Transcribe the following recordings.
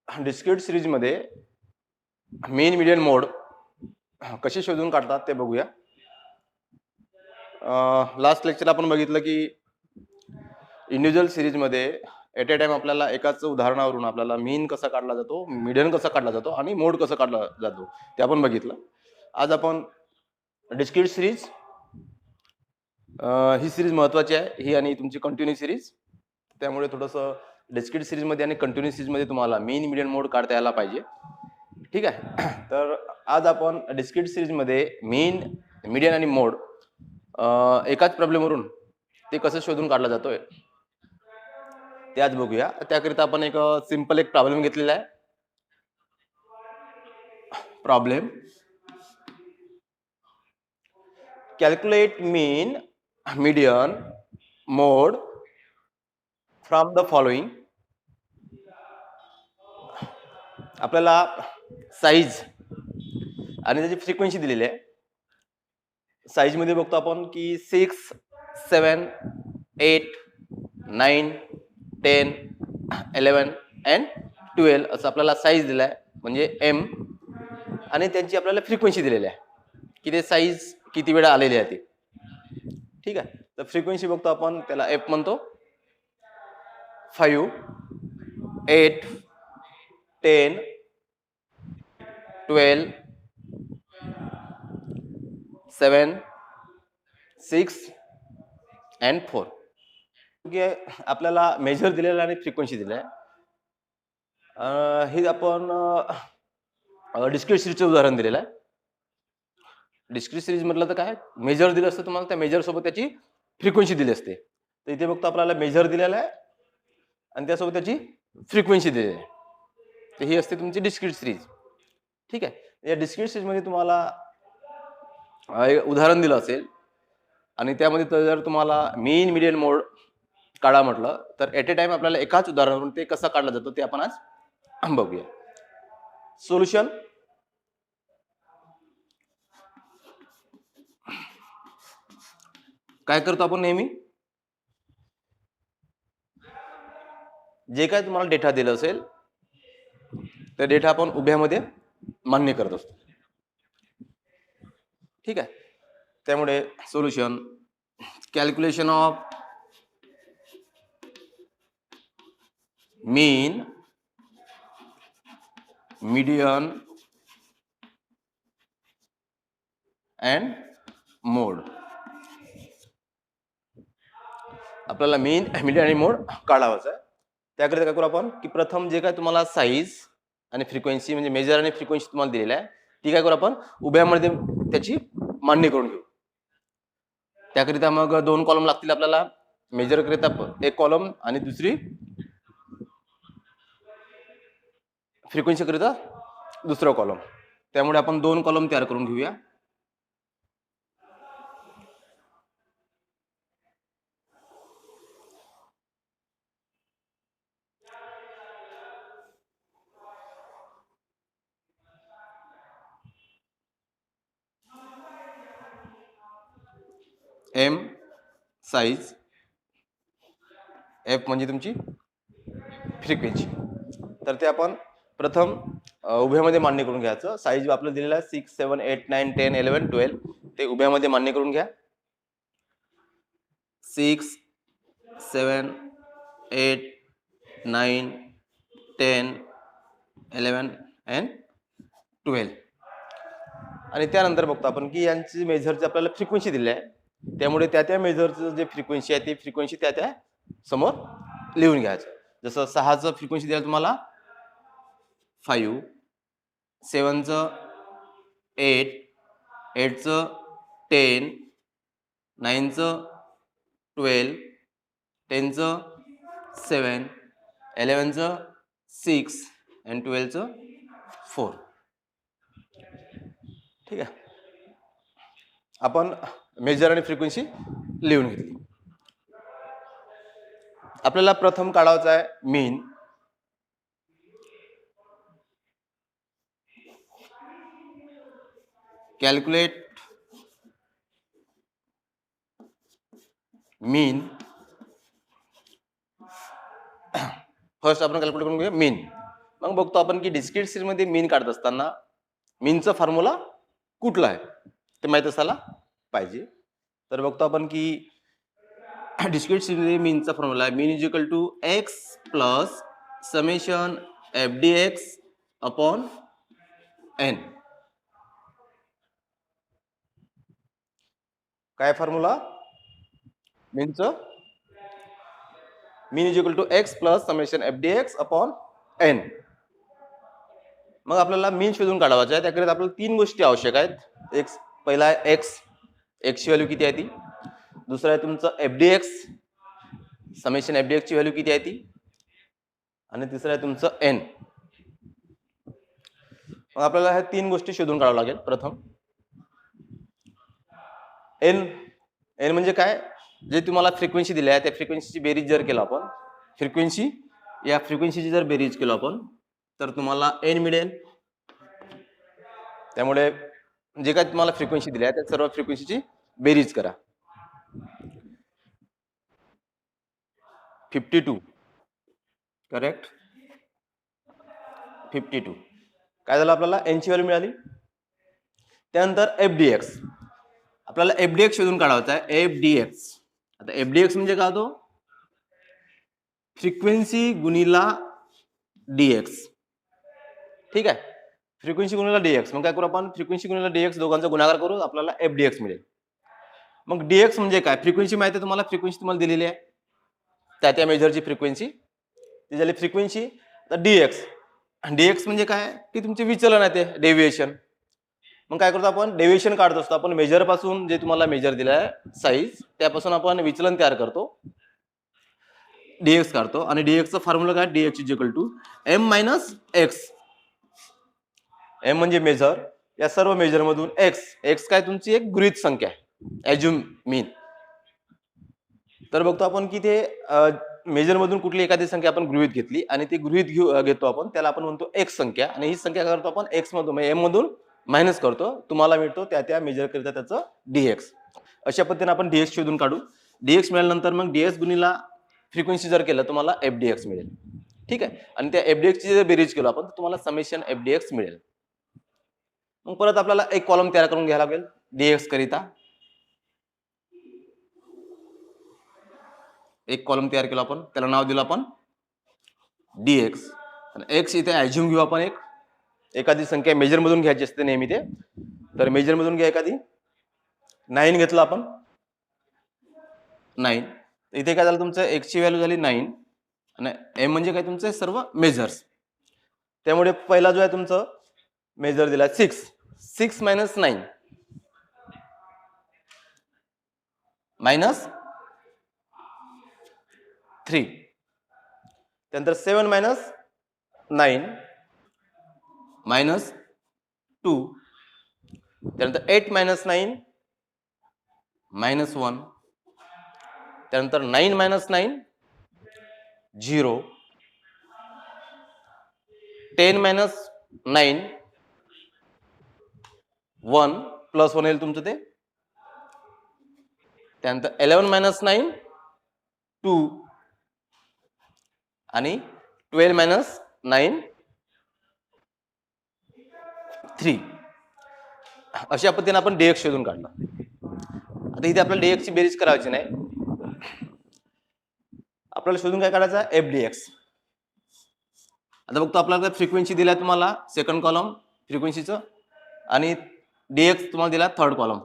Discrete series मध्ये mean median मोड कसे शोधून काढतात ते बघूया. लास्ट लेक्चर आपण बघितलं की इंडिव्हिज्युअल सिरीज मध्ये एट ए टाइम आपल्याला एकाच उदाहरणावरून आपल्याला मीन कसा काढला जातो, मीडियन कसा काढला जातो आणि मोड कसा काढला जातो ते आपण बघितलं. आज आपण डिस्क्रीट सिरीज, ही सिरीज महत्वाची आहे, ही आणि तुमची कंटिन्यू सिरीज. त्यामुळे थोडंसं डिस्क्रीट सिरीज मध्ये आणि कंटिन्यू सिरीज मध्ये तुम्हाला मेन मीडियन मोड काढता यायला पाहिजे. ठीक आहे. तर आज आपण डिस्क्रीट सिरीज मध्ये मेन, मीडियन आणि मोड एकाच प्रॉब्लेमवरून ते कसं शोधून काढला जातोय ते आज बघूया. त्याकरिता आपण एक सिंपल एक प्रॉब्लेम घेतलेला आहे. Problem: calculate mean, median, mode from the following. आपल्याला साईज आणि त्याची फ्रिक्वेन्सी दिलेली आहे. साईज मध्ये बघतो आपण की 6, 7, 8, 9, 10, 11 अँड 12 असं आपल्याला साईज दिला आहे, म्हणजे एम. आणि त्यांची आपल्याला फ्रिक्वेन्सी दिलेली आहे की ते साईज किती वेळा आलेली आहे ती. ठीक आहे. तर फ्रिक्वेन्सी बघतो आपण, त्याला एफ म्हणतो. 5, 8, 10, 12, 7, 6 अँड 4. आपल्याला मेजर दिलेला आणि फ्रिक्वेन्सी दिलेला आहे. हे आपण डिस्क्रीट सिरीजचं उदाहरण दिलेलं आहे. डिस्क्रीट सिरीज म्हटलं तर काय, मेजर दिलं असतं तुम्हाला, त्या मेजर सोबत त्याची फ्रिक्वेन्सी दिली असते. तर इथे बघतो आपल्याला मेजर दिलेला आहे आणि त्यासोबत त्याची फ्रिक्वेन्सी दिलेली आहे. तर ही असते तुमची डिस्क्रीट सिरीज. ठीक आहे. या डिस्क्रीट सिरीज मध्ये तुम्हाला उदाहरण दिलं असेल आणि त्यामध्ये जर तुम्हाला मेन, मीडियन, मोड काढा म्हटलं तर एट ए टाइम आपल्याला एकाच उदाहरणावरून ते कसा काढला जातो ते आपण आज बघूया. सोल्युशन: काय करतो आपण नेहमी, जे काय तुम्हाला डेटा दिलं असेल त्या डेटा आपण उभ्यामध्ये मान्य करत असतो. ठीक आहे. त्यामुळे solution: calculation of mean, median and mode. आपल्याला मेन, मीडियन आणि मोड काढावाचा आहे. त्याकरिता काय करू आपण की प्रथम जे काय तुम्हाला साईज आणि फ्रिक्वेन्सी, म्हणजे मेजर आणि फ्रिक्वेन्सी तुम्हाला दिलेली आहे, ती काय करू आपण उभ्यामध्ये त्याची मान्य करून घेऊ. त्याकरिता मग 2 कॉलम लागतील आपल्याला. मेजर करिता एक कॉलम आणि दुसरी फ्रिक्वेन्सी करिता दुसरा कॉलम. त्यामुळे आपण 2 कॉलम तयार करून घेऊया. एम साईज, एफ म्हणजे तुमची फ्रिक्वेन्सी. तर ते आपण प्रथम उभ्यामध्ये मान्य करून घ्यायचं. साईज आपल्याला दिलेला आहे 6, 7, 8, 9, 10, 11, 12. ते उभ्यामध्ये मान्य करून घ्या. 6, 7, 8, 9, 10, 11 अँड 12. आणि त्यानंतर बघतो आपण की यांची मेजरची आपल्याला फ्रिक्वेन्सी दिली आहे, त्यामुळे त्या मेजरचं जे फ्रिक्वेन्सी आहे ती फ्रिक्वेन्सी त्या समोर लिहून घ्यायचं. जसं 6चं फ्रिक्वेन्सी द्याल तुम्हाला 5, 7चं 8, 8चं 10, 9चं 12, 10चं 7, 11चं 6 अँड 12चं 4. ठीक आहे. आपण मेजर आणि फ्रिक्वेन्सी लिहून घेतली. आपल्याला प्रथम काढायचा आहे मीन. कॅल्क्युलेट मीन. फर्स्ट आपण कॅल्क्युलेट करून घेऊया मीन. मग बघतो आपण की डिस्क्रीट सिरीज मध्ये मीन काढत असताना मीनचा फॉर्म्युला कुठला आहे ते माहित असायला पाहिजे. तर बघतो आपण की डिस्क्रीट सिरीज मध्ये मीनचा फॉर्म्युला आहे mean is equal to X plus summation F D X upon N. काय फॉर्म्युला मीनचं mean is equal to X plus summation F D X upon N. मग आपल्याला मीन शोधून काढायचा आहे. त्याकरिता आपल्याला 3 गोष्टी आवश्यक आहेत. एक पहिला आहे एक्स, एक्सची व्हॅल्यू किती आहे ती. दुसरा आहे तुमचं F D X, summation F D एक्सची व्हॅल्यू किती आहे ती. आणि तिसरं आहे तुमचं एन. मग आपल्याला ह्या 3 गोष्टी शोधून काढावं लागेल. प्रथम एन, एन म्हणजे काय, जे तुम्हाला फ्रिक्वेन्सी दिली आहे त्या फ्रिक्वेन्सीची बेरीज जर केलं आपण, फ्रिक्वेन्सी या फ्रिक्वेन्सीची जर बेरीज केलं आपण तर तुम्हाला एन मिळेल. त्यामुळे जे काय तुम्हाला फ्रिक्वेन्सी दिली आहे त्या सर्व फ्रिक्वेन्सीची बेरीज करा. 52 करेक्ट, 52 काय झालं आपल्याला एनची व्हॅल्यू मिळाली. त्यानंतर एफ डी एक्स, आपल्याला एफ डी एक्स शोधून काढायचा आहे. एफ डी एक्स, आता एफ डी एक्स म्हणजे काय होतो, फ्रिक्वेन्सी गुणिला डीएक्स. ठीक आहे, फ्रिक्वेन्सी गुणिला डीएक्स. मग काय करू आपण, फ्रिक्वेन्सी गुणिला डीएक्स दोघांचा गुणाकार करू, आपल्याला एफ डी एक्स मिळेल. मग डीएक्स म्हणजे काय, फ्रिक्वेन्सी माहिती आहे तुम्हाला, फ्रिक्वेन्सी तुम्हाला दिलेली आहे त्या मेजरची फ्रिक्वेन्सी, ती झाली फ्रिक्वेन्सी. तर डीएक्स, डीएक्स म्हणजे काय की तुमचे विचलन आहे ते डेव्हिएशन. मग काय करतो आपण, डेव्हिएशन काढत असतो आपण मेजर पासून, जे तुम्हाला मेजर दिलं आहे साईज त्यापासून आपण विचलन तयार करतो, डीएक्स काढतो. आणि डीएक्सचा फॉर्म्युला काय, D X is equal to M minus X. एम म्हणजे मेजर, या सर्व मेजर मधून एक्स, एक्स काय तुमची एक गृहीत संख्या आहे, एज्युम मीन. तर बघतो आपण की ते मेजर मधून कुठली एखादी संख्या आपण गृहीत घेतली आणि ती गृहीत घेतो आपण, त्याला आपण म्हणतो एक्स संख्या. आणि ही संख्या करतो आपण एक्स मधून, एम मधून मायनस करतो, तुम्हाला मिळतो त्या मेजर करिता त्याचं डीएक्स. अशा पद्धतीने आपण डीएक्स शोधून काढू. डीएक्स मिळाल्यानंतर मग डीएक्स गुणिला फ्रिक्वेन्सी जर केलं तुम्हाला एफ डी एक्स मिळेल. ठीक आहे, आणि त्या एफ डी एक्सची जर बेरीज केलो आपण तर तुम्हाला समेशन एफ डी एक्स मिळेल. मग परत आपल्याला एक कॉलम तयार करून घ्यायला लागेल डीएक्स करिता. एक कॉलम तयार केला आपण, त्याला नाव दिलं आपण डीएक्स. आणि एक्स इथे ऍज्युम घेऊ आपण, एखादी संख्या मेजर मधून घ्यायची असते नेहमी ते. तर मेजर मधून घ्या एखादी, 9 घेतलं आपण, 9. इथे काय झालं तुमचं, एक्सची व्हॅल्यू झाली 9 आणि एम म्हणजे काय तुमचे सर्व मेजर्स. त्यामुळे पहिला जो आहे तुमचं मेजर दिला 6, 6 मायनस 9 मायनस 3. त्यानंतर 7 मायनस 9 मायनस 2. त्यानंतर 8 मायनस 9 मायनस 1. त्यानंतर 9 मायनस 9 0. 10 मायनस 9 1 प्लस 1 येईल तुमचं ते. त्यानंतर 11 मायनस 9 2 आणि 12 मायनस 9 3. अशा पद्धतीने आपण डीएक्स शोधून काढला. आता इथे आपल्याला डीएक्स ची बेरीज करायची नाही, आपल्याला शोधून काय काढायचं, एफ डीएक्स. आता बघतो आपल्याला फ्रिक्वेन्सी दिला तुम्हाला सेकंड कॉलम फ्रिक्वेन्सीचं, आणि डीएक्स तुम्हाला दिला थर्ड कॉलम.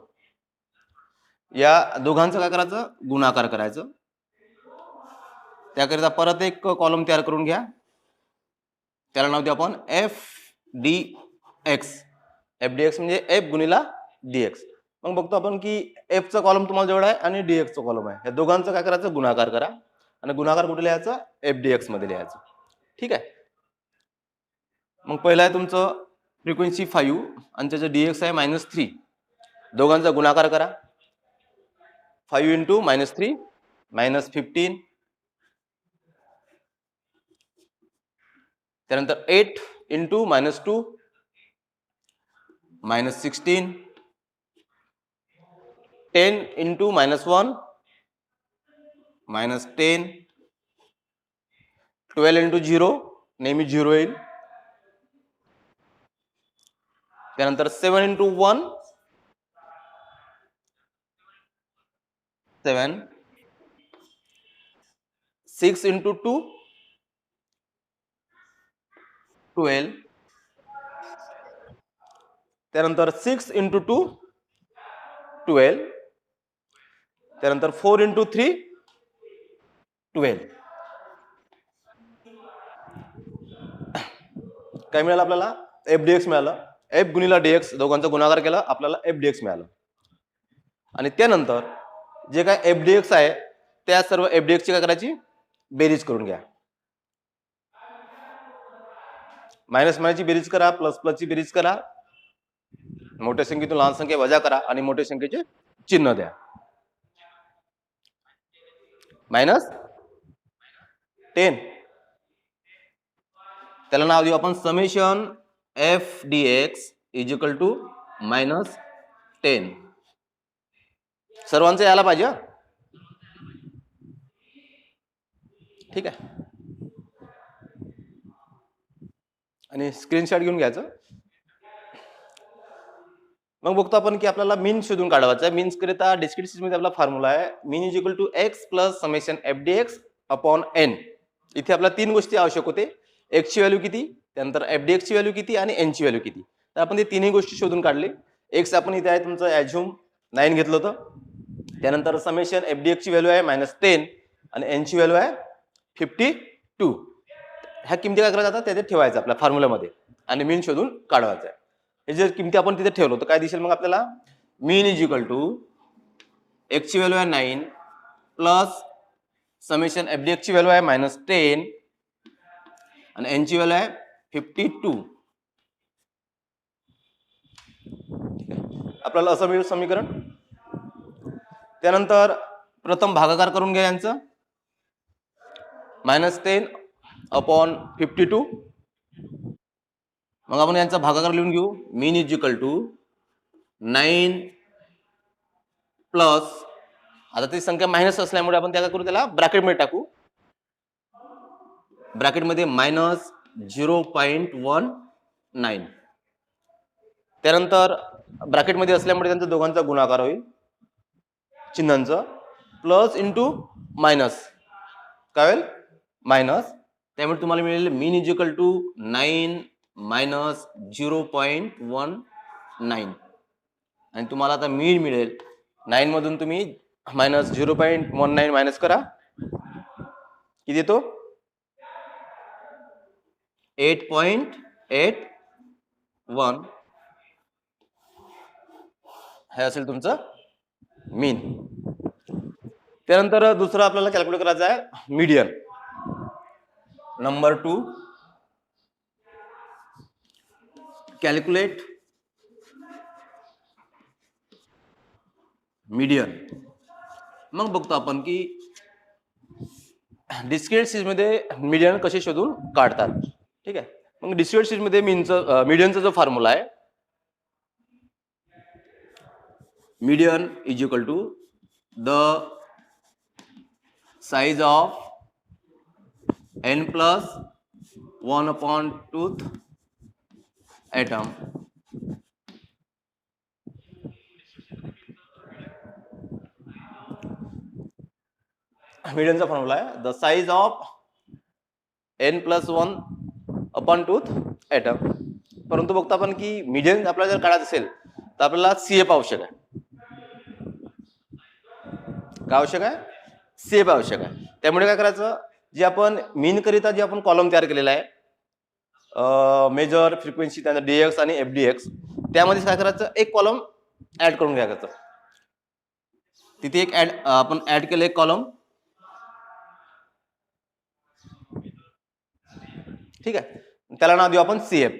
या दोघांचं काय करायचं, गुणाकार करायचं. त्याकरिता परत एक कॉलम तयार करून घ्या, त्याला नाव देऊ आपण F D x. F D x म्हणजे एफ गुणिला डीएक्स. मग बघतो आपण की एफचा कॉलम तुम्हाला जेवढा आहे आणि डीएक्सचा कॉलम आहे, या दोघांचं काय करायचं, गुणाकार करा. आणि गुणाकार कुठे लिहायचं, एफ डी एक्स मध्ये लिहायचं. ठीक आहे, मग पहिला आहे तुमचं फ्रिक्वेन्सी 5 आणि त्याचं डीएक्स आहे -3. दोघांचा गुणाकार करा, 5 इंटू -3 -15. त्यानंतर 8 इंटू -2 -16. 10 इंटू -1 -10. 12 इंटू 0 नेहमी 0 येईल, त्यानंतर 7 into 1 7, 6 into 2 12, त्यानंतर 6 into 2 12, त्यानंतर 4 into 3 12. काय मिळालं आपल्याला? एफ डी एक्स मिळालं. एफ गुणिला डीएक्स दोघांचा गुणाकार केला, आपल्याला एफ डी एक्स मिळालं. आणि त्यानंतर जे काय एफ डी एक्स आहे त्या सर्व एफ डी एक्सची काय करायची? बेरीज करून घ्या. मायनस मायनसची बेरीज करा, प्लस प्लसची बेरीज करा, मोठ्या संख्येतून लहान संख्या वजा करा आणि मोठ्या संख्येचे चिन्ह द्या. मायनस 10, त्याला नाव देऊ आपण summation F D X is equal to -10. सर्वांचं यायला पाहिजे. ठीक आहे. आणि स्क्रीनशॉट घेऊन घ्यायचं. मग बघतो आपण की आपल्याला मीन शोधून काढवायचा आहे. मीन्स करिता डिस्क्रीट मध्ये आपला फॉर्म्युला आहे mean is equal to X plus summation F D X upon N. इथे आपल्याला 3 गोष्टी आवश्यक होते. एक्स ची व्हॅल्यू किती, त्यानंतर एफ डी एक्स ची व्हॅल्यू किती आणि एन ची व्हॅल्यू किती. तर आपण ते तिन्ही गोष्टी शोधून काढले. एक्स आपण इथे आहे तुमचं ॲझ्युम 9 घेतलं होतं. त्यानंतर समेशन एफ डी एक्स ची व्हॅल्यू आहे -10 आणि एन ची व्हॅल्यू आहे 52. ह्या किमती काय करायच्या त्याच्यात ठेवायचं आपल्या फॉर्म्युलामध्ये आणि मीन शोधून काढवायचं आहे. हे जर किमती आपण तिथे ठेवलो तर काय दिसेल मग आपल्याला? मीन इज इक्वल टू एक्स ची व्हॅल्यू आहे 9 plus summation F D x ची व्हॅल्यू आहे -10 आणि एन ची व्हॅल्यू आहे 52. आपल्याला असं मिळेल समीकरण. त्यानंतर प्रथम भागाकार करून घ्या यांचं. -10 अपॉन 52. मग आपण यांचा भागाकार लिहून घेऊ. मीन इज इक्वल टू 9 प्लस, आता ती संख्या मायनस असल्यामुळे आपण त्या काय करू, त्याला ब्रॅकेटमध्ये टाकू. ब्रॅकेटमध्ये -0.19. त्यानंतर ब्रॅकेटमध्ये असल्यामुळे त्यांचा दोघांचा गुणाकार होईल चिन्हांचा. प्लस इंटू मायनस काय होईल? मायनस. त्यामुळे तुम्हाला मिळेल मीन इज इक्वल टू 9 मायनस 0.19 आणि तुम्हाला आता मीन मिळेल 9 मधून तुम्ही -0.19 मायनस करा, किती येतो? 8.81. हे असेल तुमचं मीन. त्यानंतर दुसरं आपल्याला कॅल्क्युलेट करायचं आहे मीडियन. Number 2, calculate median. मग बघतो आपण की डिस्क्रीट सीरीज मध्ये मीडियन कसे शोधून काढतात. ठीक आहे. मग डिस्क्रीट सीरीज मध्ये मीडियनचा जो फॉर्म्युला आहे, median is equal to the size of n+1/2 atom मीडियनचा फॉर्म्युला आहे the size of n+1/2 atom. परंतु बघतो आपण की मीडियन आपल्याला जर काढायचं असेल तर आपल्याला सीएफ आवश्यक आहे. काय आवश्यक आहे? सीएफ आवश्यक आहे. त्यामुळे काय करायचं, जे आपण मीन करिता जे आपण कॉलम तयार केलेला आहे मेजर फ्रिक्वेन्सी, त्यानंतर डीएक्स आणि एफडीएक्स, त्यामध्ये काय करायचं, एक कॉलम ऍड करून घ्यायचं. तिथे एक आपण ऍड केलं एक कॉलम. ठीक आहे. त्याला नाव देऊ आपण सीएफ.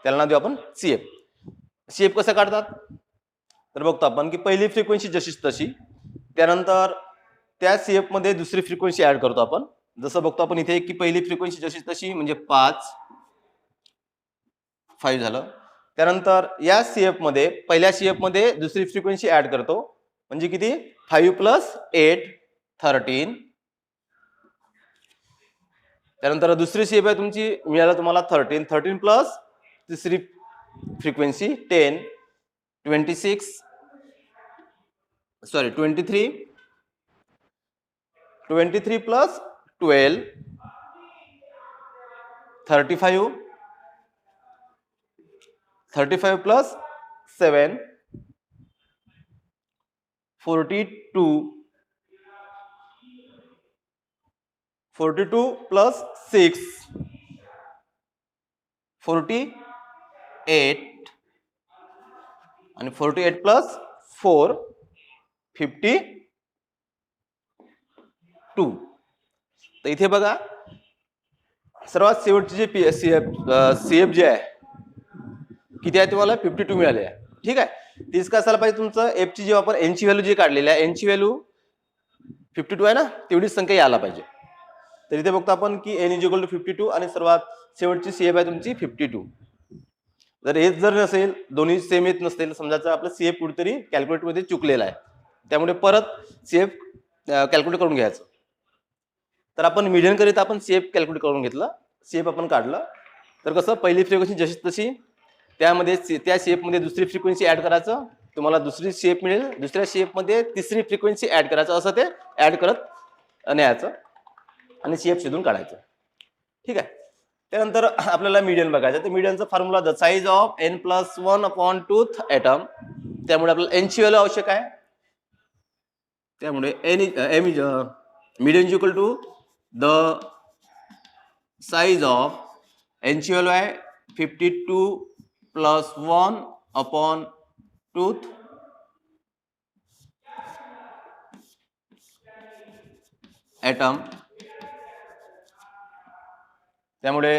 त्याला नाव देऊ आपण सीएफ. सीएफ कसं काढतात तर बघतो आपण की पहिली फ्रिक्वेन्सी जशीच तशी, त्यानंतर त्या सीएफ मध्ये दुसरी फ्रिक्वेन्सी ऍड करतो आपण. जसं बघतो आपण इथे की पहिली फ्रिक्वेन्सी जशीच तशी म्हणजे 5 झालं. त्यानंतर या सीएफ मध्ये पहिल्या सीएफ मध्ये दुसरी फ्रिक्वेन्सी ऍड करतो म्हणजे किती 5 + 8 13. त्यानंतर दुसरी सीएफ आहे तुमची मिळालं तुम्हाला 13 प्लस तिसरी frequency 10 26 sorry 23 plus 12 35 plus 7 42 plus 6 48 आणि 48 प्लस 4 52. तर इथे बघा सर्वात शेवटची जी सीएफ जे आहे किती आहे तुम्हाला 52 मिळाले आहे. ठीक आहे. तीच काय असायला पाहिजे तुमचं एफची जेव्हा आपण एनची व्हॅल्यू जी काढलेली आहे एनची व्हॅल्यू 52 आहे ना तेवढीच संख्या यायला पाहिजे. तर इथे बघतो आपण की एन इज इक्वल टू 52 आणि सर्वात शेवटची सीएफ आहे तुमची 52. जर हेच जर नसेल दोन्ही सेम येत नसतील समजायचं आपलं सीएफ कुठेतरी कॅल्क्युलेट मध्ये चुकलेला आहे त्यामुळे परत सीएफ कॅल्क्युलेट करून घ्यायचं. तर आपण मीडियन करीत आपण सीएफ कॅल्क्युलेट करून घेतलं सीएफ आपण काढलं तर कसं पहिली फ्रिक्वेन्सी जशी तशी त्यामध्ये त्या सीएफ मध्ये दुसरी फ्रिक्वेन्सी ऍड करायचं तुम्हाला दुसरी सीएफ मिळेल दुसऱ्या सीएफ मध्ये तिसरी फ्रिक्वेन्सी ऍड करायचं असं ते ऍड करत न्यायचं आणि सीएफ शोधून काढायचं. ठीक आहे. त्यानंतर आपल्याला मीडियन बघायचं तर मीडियनचा formula the size of n plus 1/2 atom त्यामुळे आपल्याला n ची व्हॅल्यू आवश्यक आहे त्यामुळे median is equal to the size of n ची व्हॅल्यू आहे 52 प्लस 1/2 ॲटम त्यामुळे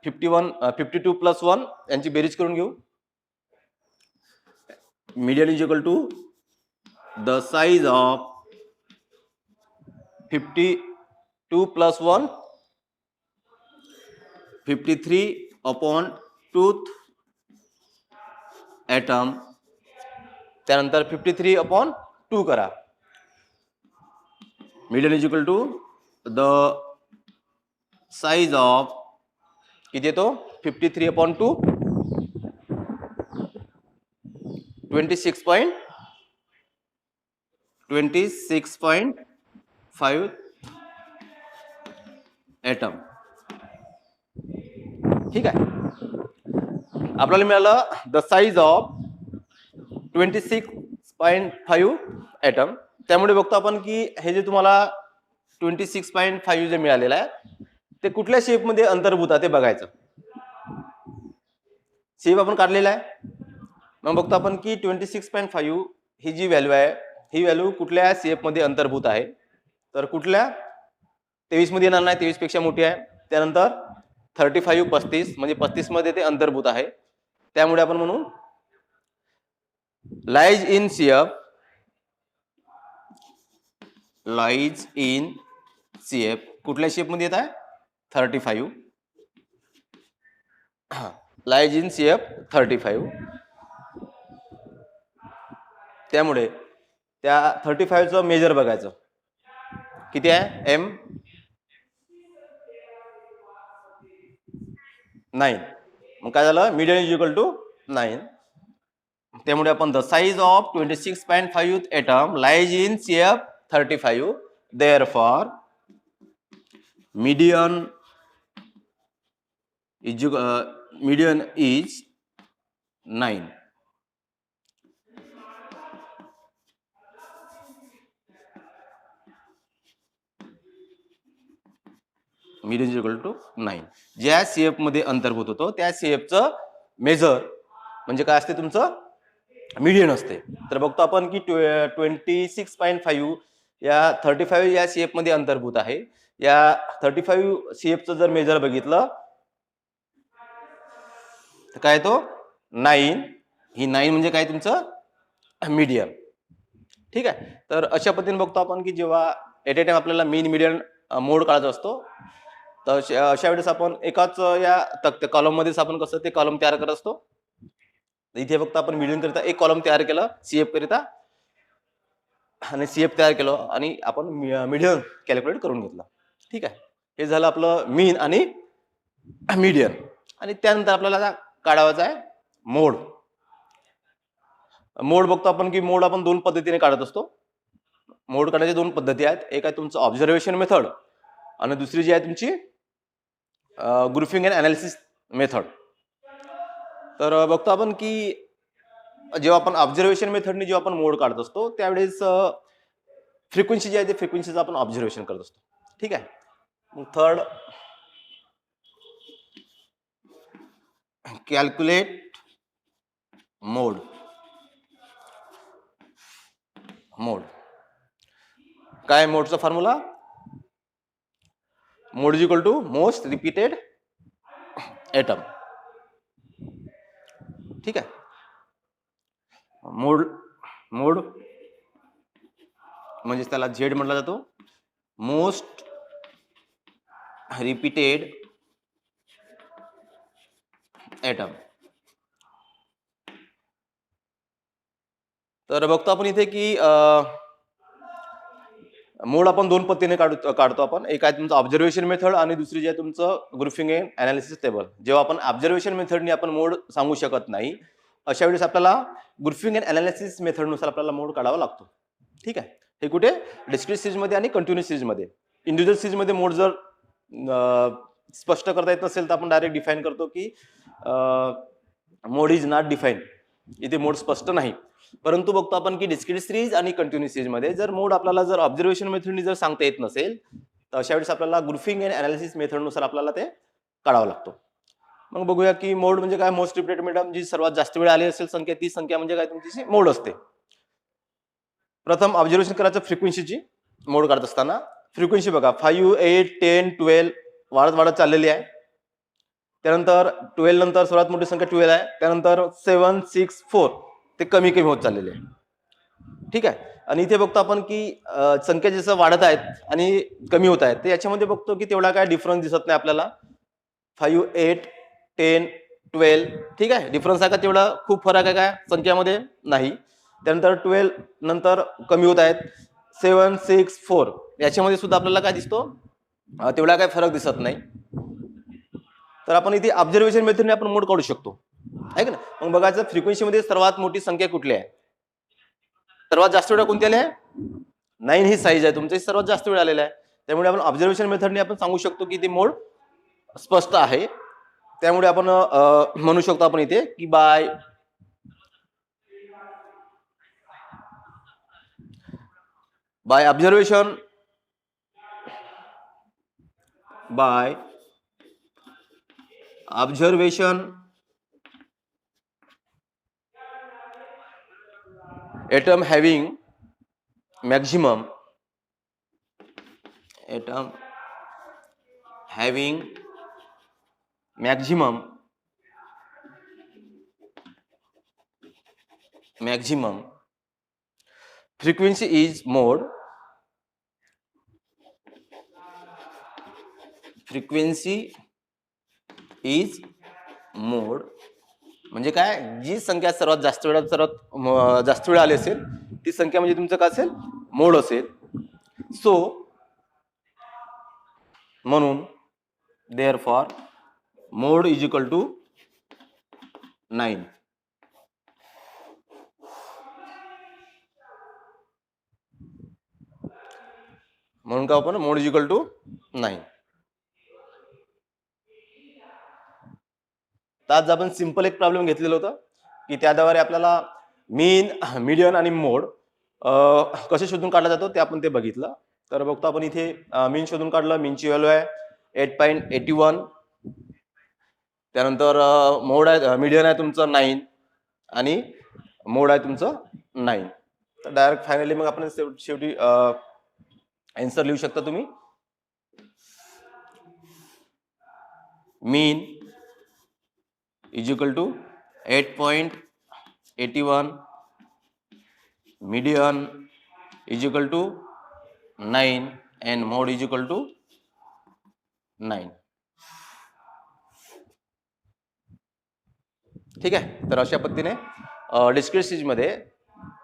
52 प्लस 1 यांची बेरीज करून घेऊ. Median is equal to the size of 52 plus 1 53/2 item त्यानंतर 53/2 करा. Median is equal to the size of किती येतो 53/2 26.5 ॲटम. ठीक आहे. आपल्याला मिळालं द साइज ऑफ 26.5 ॲटम त्यामुळे बघतो आपण की हे जे तुम्हाला 26.5 जे मिळालेलं आहे ते कुठल्या शेप मध्ये अंतर्भूत आहे ते बघायचं. शेप आपण काढलेला आहे मग बघतो आपण की 26.5 ही जी व्हॅल्यू आहे ही व्हॅल्यू कुठल्या शेप मध्ये अंतर्भूत आहे तर कुठल्या 23 मध्ये येणार नाही 23 पेक्षा मोठी आहे. त्यानंतर 35 35 म्हणजे 35 मध्ये ते अंतर्भूत आहे त्यामुळे आपण म्हणू लाइज इन सीएफ कुठल्या शेप मध्ये येत आहे 35 लाइज इन सीएफ 35 त्यामुळे त्या 35 चं मेजर बघायचं किती आहे एम 9 मग काय झालं मीडियन इज इक्वल टू 9 त्यामुळे आपण the size of 26.5 item lies in CF 35 therefore median is 9. Median is equal to 9 ज्या सीएफ मध्ये अंतर्भूत होतो त्या सीएफचं मेजर म्हणजे काय असते तुमचं मीडियन असते. तर बघतो आपण की 26.5 या 35 या सीएफ मध्ये अंतर्भूत आहे. या 35 सीएफचं जर मेजर बघितलं तर काय तो 9 ही 9 म्हणजे काय तुमचं मीडियन. ठीक आहे. तर अशा पद्धतीने बघतो आपण की जेव्हा एट ए टाइम आपल्याला मीन मीडियन मोड काढायचा असतो तर अशा वेळेस आपण एकाच या तक्ते कॉलम मध्येच आपण कसं ते कॉलम तयार करत असतो. इथे फक्त आपण मीडियन करिता एक कॉलम तयार केला सीएफ करिता आणि सीएफ तयार केलं आणि आपण मीडियन कॅल्क्युलेट करून घेतला. ठीक आहे. हे झालं आपलं मीन आणि मीडियन. आणि त्यानंतर आपल्याला काढायचा आहे मोड. मोड बघतो आपण की मोड आपण दोन पद्धतीने काढत असतो. मोड काढायच्या दोन पद्धती आहेत. एक आहे तुमचं ऑब्झर्वेशन मेथड आणि दुसरी जी आहे तुमची ग्रुपिंग अँड अनालिसिस मेथड. तर बघतो आपण की जेव्हा आपण ऑब्झर्वेशन मेथडने जेव्हा आपण मोड काढत असतो त्यावेळेस फ्रिक्वेन्सी जी आहे ते फ्रिक्वेन्सीचं आपण ऑब्झर्वेशन करत असतो. ठीक आहे. मग थर्ड, कॅल्क्युलेट मोड. मोड काय मोडचा formula? Mode is equal to most repeated atom. ठीक आहे. मोड मोड म्हणजे त्याला झेड म्हटला जातो, मोस्ट रिपीटेड एटम. तर बघतो आपण इथे की मोड आपण दोन पद्धतीने काढतो आपण. एक आहे तुमचं ऑब्झर्वेशन मेथड आणि दुसरी जी आहे तुमचं ग्रुपिंग अँड अनालिसिस टेबल. जेव्हा आपण ऑब्झर्वेशन मेथडने आपण मोड सांगू शकत नाही अशा वेळेस आपल्याला ग्रुपिंग अँड अनालिसिस मेथडनुसार आपल्याला मोड काढावा लागतो. ठीक आहे. हे कुठे? डिस्क्रीट सीरीजमध्ये आणि कंटिन्युअस सीरीजमध्ये. इंडिव्हिज्युअल सीरीजमध्ये मोड जर स्पष्ट करता येत नसेल तर आपण डायरेक्ट डिफाईन करतो की मोड इज नॉट डिफाईन. इथे मोड स्पष्ट नाही. परंतु बघतो आपण की डिस्क्रीट सिरीज आणि कंटिन्युअस सिरीज मध्ये जर मोड आपल्याला जर ऑब्झर्वेशन मेथडनी जर सांगता येत नसेल तर अशा वेळेस आपल्याला ग्रुपिंग अँड अनालिसिस मेथडनुसार आपल्याला ते काढावं लागतो. मग बघूया की मोड म्हणजे काय. मोस्ट रिपीटेड एटम जी सर्वात जास्त वेळ आली असेल संख्या ती संख्या म्हणजे काय तुमची मोड असते. प्रथम ऑब्झर्वेशन करायचं फ्रिक्वेन्सीची मोड काढत असताना. फ्रिक्वेन्सी बघा 5, 8, 10, 12 वाढत वाढत चाललेली आहे. त्यानंतर 12 नंतर सर्वात मोठी संख्या 12 आहे. त्यानंतर 7, 6, 4 ते कमी कमी होत चाललेले आहे. ठीक आहे. आणि इथे बघतो आपण की संख्या जसं वाढत आहेत आणि कमी होत आहेत तर याच्यामध्ये बघतो की तेवढा काय डिफरन्स दिसत नाही आपल्याला. 5, 8, 10, 12 ठीक आहे. डिफरन्स आहे का तेवढा? खूप फरक आहे का संख्यामध्ये? नाही. त्यानंतर 12 नंतर कमी होत आहेत. 7, 6, 4 याच्यामध्ये सुद्धा आपल्याला काय दिसतो? तेवढा काय फरक दिसत नाही. तर आपण इथे ऑब्झर्वेशन मेथडने आपण मोड काढू शकतो आहे का ना. मग बघायचं फ्रिक्वेन्सीमध्ये सर्वात मोठी संख्या कुठली आहे? सर्वात जास्त वेळ कोणती आली आहे? 9 ही साईज आहे तुमची, सर्वात जास्त वेळ आलेला आहे. त्यामुळे आपण ऑब्झर्वेशन मेथडने आपण सांगू शकतो की ते मोड स्पष्ट आहे. त्यामुळे आपण म्हणू शकतो आपण इथे की by observation atom having maximum frequency is mode. म्हणजे काय? जी संख्या सर्वात जास्त वेळ आली असेल ती संख्या म्हणजे तुमचं काय असेल? मोड असेल. सो म्हणून therefore mode is equal to 9. म्हणून काय आपण मोड इज इक्वल टू 9. तर आज आपण सिंपल एक प्रॉब्लेम घेतलेलं होतं की त्याद्वारे आपल्याला मीन, मीडियन आणि मोड कसे शोधून काढला जातो ते आपण ते बघितलं. तर बघतो आपण इथे मीन शोधून काढलं. मीनची व्हॅल्यू आहे 8.81. त्यानंतर मोड आहे, मीडियन आहे तुमचं 9 आणि मोड आहे तुमचं 9. तर डायरेक्ट फायनली मग आपण शेवटी आन्सर लिहू शकता तुम्ही. Mean is equal to 8.81, median is equal to 9 and mode is equal to 9. ठीक आहे. तर अशा पद्धतीने डिस्क्रीट सीरीज मध्ये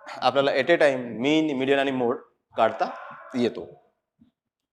आपल्याला at a time mean, median आणि मोड काढता येतो.